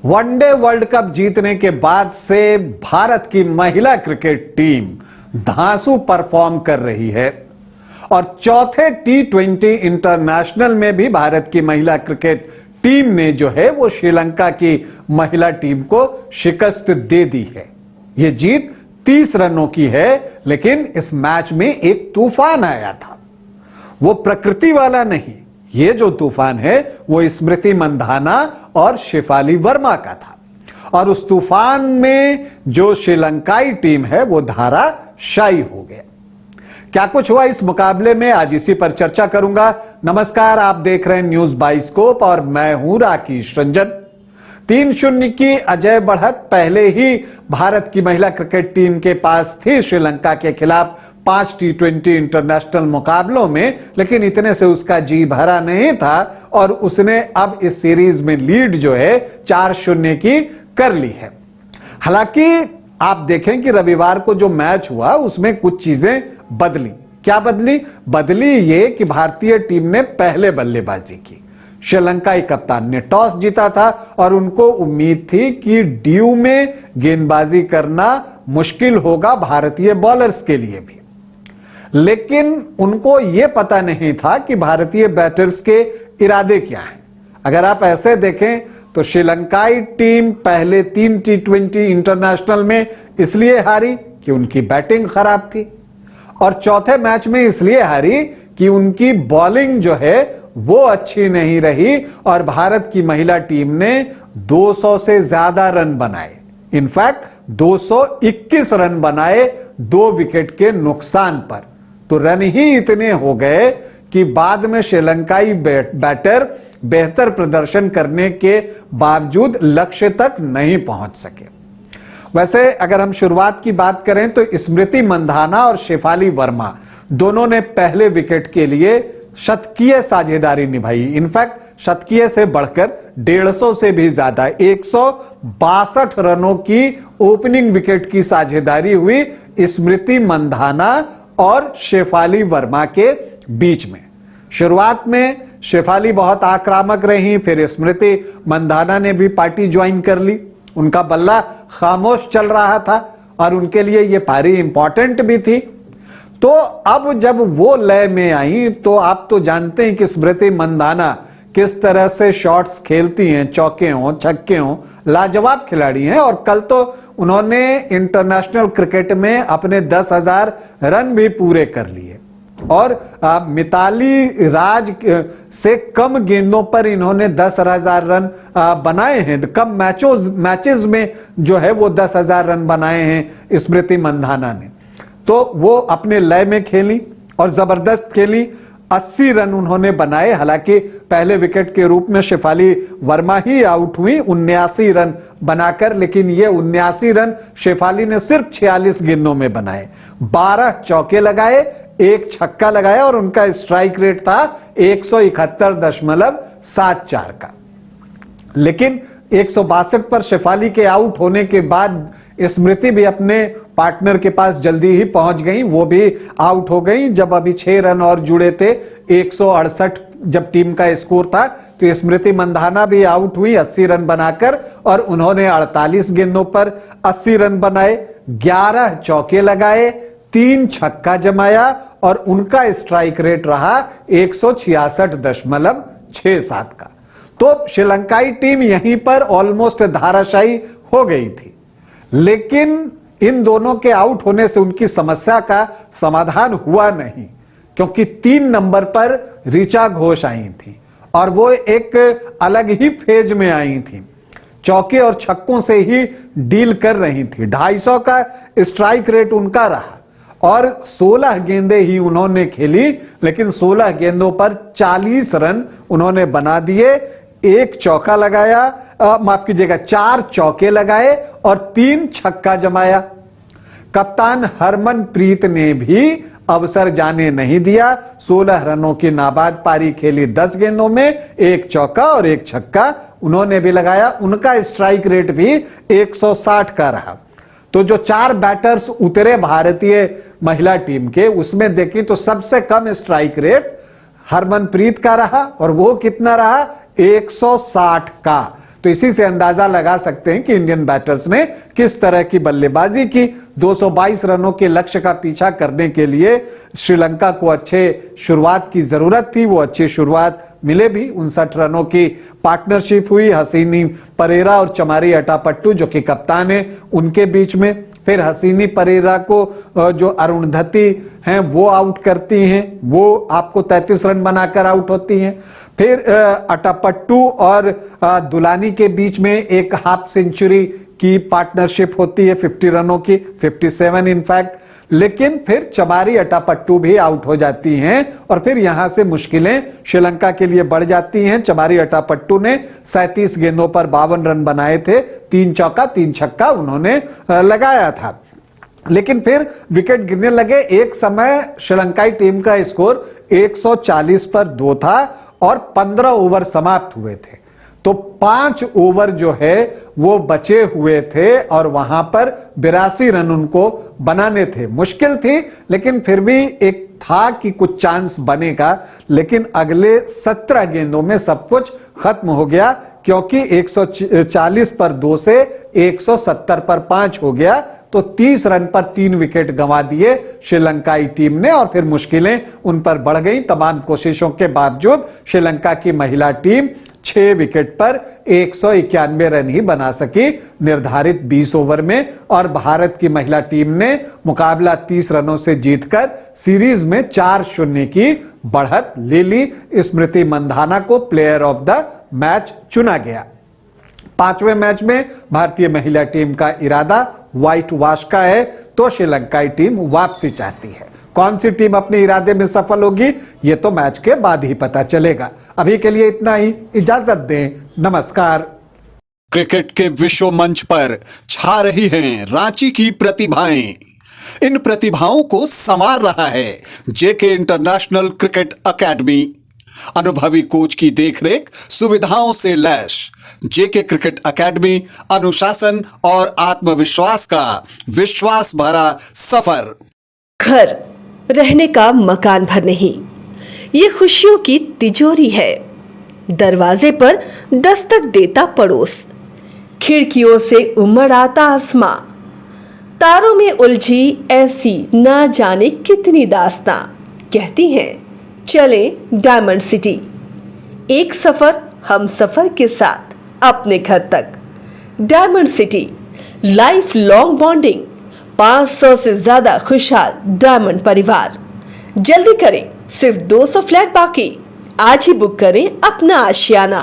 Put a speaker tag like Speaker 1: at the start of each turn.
Speaker 1: One day world cup जीतने के बाद से भारत की महिला क्रिकेट टीम धांसू परफॉर्म कर रही है और चौथे T20 इंटरनेशनल में भी भारत की महिला क्रिकेट टीम ने जो है वो श्रीलंका की महिला टीम को शिकस्त दे दी है। ये जीत 30 रनों की है, लेकिन इस मैच में एक तूफान आया था। वो प्रकृति वाला नहीं, ये जो तूफान है वो स्मृति मंधाना और शेफाली वर्मा का था और उस तूफान में जो श्रीलंकाई टीम है वो धाराशायी हो गया। क्या कुछ हुआ इस मुकाबले में, आज इसी पर चर्चा करूंगा। नमस्कार, आप देख रहे हैं न्यूज बाइस्कोप और मैं हूं राकेश रंजन। 3-0 की अजय बढ़त पहले ही भारत की महिला क्रिकेट टीम के पास थी श्रीलंका के खिलाफ 5 T20 इंटरनेशनल मुकाबलों में, लेकिन इतने से उसका जी भरा नहीं था और उसने अब इस सीरीज में लीड जो है 4-0 की कर ली है। हालांकि आप देखें कि रविवार को जो मैच हुआ उसमें कुछ चीजें बदली। क्या बदली? बदली ये कि भारतीय टीम ने पहले बल्लेबाजी की। श्रीलंकाई कप्तान ने टॉस जीता था और उनको उम्मीद थी कि ड्यू में गेंदबाजी करना मुश्किल होगा भारतीय बॉलर्स के लिए भी, लेकिन उनको यह पता नहीं था कि भारतीय बैटर्स के इरादे क्या हैं। अगर आप ऐसे देखें तो श्रीलंकाई टीम पहले 3 T20 इंटरनेशनल में इसलिए हारी कि उनकी बैटिंग खराब थी और चौथे मैच में इसलिए हारी कि उनकी बॉलिंग जो है वो अच्छी नहीं रही और भारत की महिला टीम ने 200 से ज्यादा रन बनाए। इनफैक्ट 221 रन बनाए 2 विकेट के नुकसान पर। तो रन ही इतने हो गए कि बाद में श्रीलंकाई बैटर बेहतर प्रदर्शन करने के बावजूद लक्ष्य तक नहीं पहुंच सके। वैसे अगर हम शुरुआत की बात करें तो स्मृति मंधाना और शेफाली वर्मा दोनों ने पहले विकेट के लिए शतकीय साझेदारी निभाई। इनफैक्ट शतकीय से बढ़कर 150 से भी ज्यादा 162 रनों की ओपनिंग विकेट की साझेदारी हुई स्मृति मंधाना और शेफाली वर्मा के बीच में। शुरुआत में शेफाली बहुत आक्रामक रही, फिर स्मृति मंधाना ने भी पार्टी ज्वाइन कर ली। उनका बल्ला खामोश चल रहा था और उनके लिए यह पारी इंपॉर्टेंट भी थी। तो अब जब वो लय में आई तो आप तो जानते हैं कि स्मृति मंधाना किस तरह से शॉट्स खेलती हैं, चौके हों छक्के हों, लाजवाब खिलाड़ी हैं और कल तो उन्होंने इंटरनेशनल क्रिकेट में अपने 10,000 रन भी पूरे कर लिए और मिताली राज से कम गेंदों पर इन्होंने 10,000 रन बनाए हैं। कम मैचेस में जो है वो 10,000 रन बनाए हैं स्मृति मंधाना ने। तो वो अपने लय में खेली और जबरदस्त खेली। 80 रन उन्होंने बनाए। हालांकि पहले विकेट के रूप में शेफाली वर्मा ही आउट हुई 79 रन बनाकर, लेकिन ये 79 रन शेफाली ने सिर्फ 46 गेंदों में बनाए। 12 चौके लगाए, 1 छक्का लगाया और उनका स्ट्राइक रेट था 171.74 का। लेकिन 162 पर शेफाली के आउट होने के बाद स्मृति भी अपने पार्टनर के पास जल्दी ही पहुंच गई। वो भी आउट हो गई जब अभी 6 रन और जुड़े थे। 168 जब टीम का स्कोर था तो स्मृति मंधाना भी आउट हुई 80 रन बनाकर और उन्होंने 48 गेंदों पर 80 रन बनाए, 11 चौके लगाए, 3 छक्का जमाया और उनका स्ट्राइक रेट रहा 166.67 का। तो श्रीलंकाई टीम यहीं पर ऑलमोस्ट धाराशायी हो गई थी, लेकिन इन दोनों के आउट होने से उनकी समस्या का समाधान हुआ नहीं, क्योंकि 3 नंबर पर ऋचा घोष आई थी और वो एक अलग ही फेज में आई थी। चौके और छक्कों से ही डील कर रही थी। 250 का स्ट्राइक रेट उनका रहा और 16 गेंदें ही उन्होंने खेली, लेकिन 16 गेंदों पर 40 रन उन्होंने बना दिए। 1 चौका लगाया, माफ कीजिएगा 4 चौके लगाए और 3 छक्का जमाया। कप्तान हरमनप्रीत ने भी अवसर जाने नहीं दिया। 16 रनों की नाबाद पारी खेली 10 गेंदों में, 1 चौका और 1 छक्का उन्होंने भी लगाया। उनका स्ट्राइक रेट भी 160 का रहा। तो जो 4 बैटर्स उतरे भारतीय महिला टीम के, उसमें देखें तो सबसे कम स्ट्राइक रेट हरमनप्रीत का रहा और वो कितना रहा 160 का। तो इसी से अंदाजा लगा सकते हैं कि इंडियन बैटर्स ने किस तरह की बल्लेबाजी की। 222 रनों के लक्ष्य का पीछा करने के लिए श्रीलंका को अच्छे शुरुआत की जरूरत थी, वो अच्छी शुरुआत मिले भी। 59 रनों की पार्टनरशिप हुई हसीनी परेरा और चमारी अटापट्टू जो कि कप्तान है उनके बीच में। फिर हसीनी परेरा को जो अरुणधति हैं वो आउट करती हैं, वो आपको 33 रन बनाकर आउट होती हैं। फिर अटापट्टू और दुलानी के बीच में एक हाफ सेंचुरी की पार्टनरशिप होती है 50 रनों की, 57 इनफैक्ट। लेकिन फिर चमारी अटापट्टू भी आउट हो जाती हैं और फिर यहां से मुश्किलें श्रीलंका के लिए बढ़ जाती हैं। चमारी अटापट्टू ने 37 गेंदों पर 52 रन बनाए थे, 3 चौका 3 छक्का उन्होंने लगाया था। लेकिन फिर विकेट गिरने लगे। एक समय श्रीलंकाई टीम का स्कोर 140 पर 2 था और 15 ओवर समाप्त हुए थे। तो 5 ओवर जो है वो बचे हुए थे और वहां पर 82 रन उनको बनाने थे। मुश्किल थी लेकिन फिर भी एक था कि कुछ चांस बनेगा। लेकिन अगले 17 गेंदों में सब कुछ खत्म हो गया क्योंकि 140 पर 2 से 170 पर 5 हो गया। तो 30 रन पर 3 विकेट गंवा दिए श्रीलंकाई टीम ने और फिर मुश्किलें उन पर बढ़ गई। तमाम कोशिशों के बावजूद श्रीलंका की महिला टीम 6 विकेट पर 191 रन ही बना सकी निर्धारित 20 ओवर में। और भारत की महिला टीम ने मुकाबला 30 रनों से जीतकर सीरीज में 4-0 की बढ़त ले ली। स्मृति मंधाना को प्लेयर ऑफ द मैच चुना गया। 5वें मैच में भारतीय महिला टीम का इरादा व्हाइट वॉश का है तो श्रीलंकाई टीम वापसी चाहती है। कौन सी टीम अपने इरादे में सफल होगी ये तो मैच के बाद ही पता चलेगा। अभी के लिए इतना ही, इजाजत दें, नमस्कार।
Speaker 2: क्रिकेट के विश्व मंच पर छा रही हैं रांची की प्रतिभाएं। इन प्रतिभाओं को संवार रहा है जेके इंटरनेशनल क्रिकेट एकेडमी। अनुभवी कोच की देखरेख, सुविधाओं से लैस जेके क्रिकेट एकेडमी अनुशासन और आत्मविश्वास का विश्वास भरा सफर।
Speaker 3: घर रहने का मकान भर नहीं, ये खुशियों की तिजोरी है। दरवाजे पर दस्तक देता पड़ोस, खिड़कियों से उमड़ आता आसमां, तारों में उलझी ऐसी न जाने कितनी दास्तां। कहती हैं चले डायमंड सिटी, एक सफर हम सफर के साथ अपने घर तक। Diamond city, life long bonding, 500 से ज्यादा खुशहाल डायमंड परिवार। जल्दी करें, सिर्फ 200 फ्लैट बाकी। आज ही बुक करें अपना आशियाना।